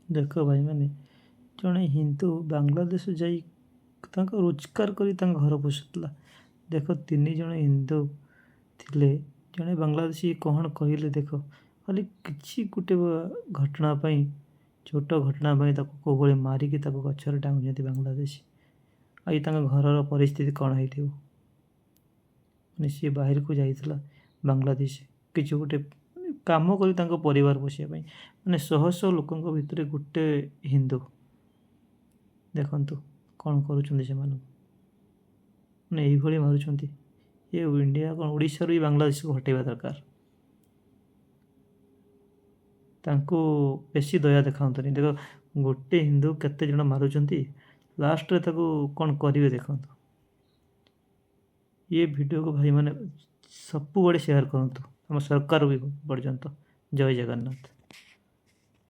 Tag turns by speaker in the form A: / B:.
A: ଦେଖ ଭାଇମାନେ, ଜଣେ ହିନ୍ଦୁ ବାଂଲାଦେଶ ଯାଇ ତାଙ୍କ ରୋଜଗାର କରି ତାଙ୍କ ଘର ପୋଷୁଥିଲା। ଦେଖ 3 ଜଣ ହିନ୍ଦୁ ଥିଲେ, ଜଣେ ବାଂଲାଦେଶୀ କ'ଣ କହିଲେ ଦେଖ, ଖାଲି କିଛି ଗୋଟେ ଘଟଣା ପାଇଁ, ଛୋଟ ଘଟଣା ପାଇଁ ତାକୁ କୋଉଭଳି ମାରିକି ତାକୁ ଗଛରେ ଟାଙ୍ଗୁଛନ୍ତି ବାଂଲାଦେଶୀ। ଆଜି ତାଙ୍କ ଘରର ପରିସ୍ଥିତି କ'ଣ ହେଇଥିବ। ମାନେ ସିଏ ବାହାରକୁ ଯାଇଥିଲା ବାଂଲାଦେଶ କିଛି ଗୋଟେ କାମ କରି ତାଙ୍କ ପରିବାର ପୋଷିବା ପାଇଁ। ମାନେ ଶହ ଶହ ଲୋକଙ୍କ ଭିତରେ ଗୋଟେ ହିନ୍ଦୁ, ଦେଖନ୍ତୁ କ'ଣ କରୁଛନ୍ତି ସେମାନଙ୍କୁ। ମାନେ ଏଇଭଳି ମାରୁଛନ୍ତି। ଏ ଇଣ୍ଡିଆ କ'ଣ, ଓଡ଼ିଶାରୁ ବି ବାଂଲାଦେଶକୁ ହଟେଇବା ଦରକାର। ତାଙ୍କୁ ବେଶୀ ଦୟା ଦେଖାନ୍ତୁନି। ଦେଖ ଗୋଟେ ହିନ୍ଦୁ କେତେ ଜଣ ମାରୁଛନ୍ତି, ଲାଷ୍ଟରେ ତାକୁ କ'ଣ କରିବେ ଦେଖନ୍ତୁ। ଏ ଭିଡ଼ିଓକୁ ଭାଇମାନେ ସବୁବେଳେ ସେୟାର କରନ୍ତୁ, ଆମ ସରକାର ବି ପର୍ଯ୍ୟନ୍ତ। ଜୟ ଜଗନ୍ନାଥ।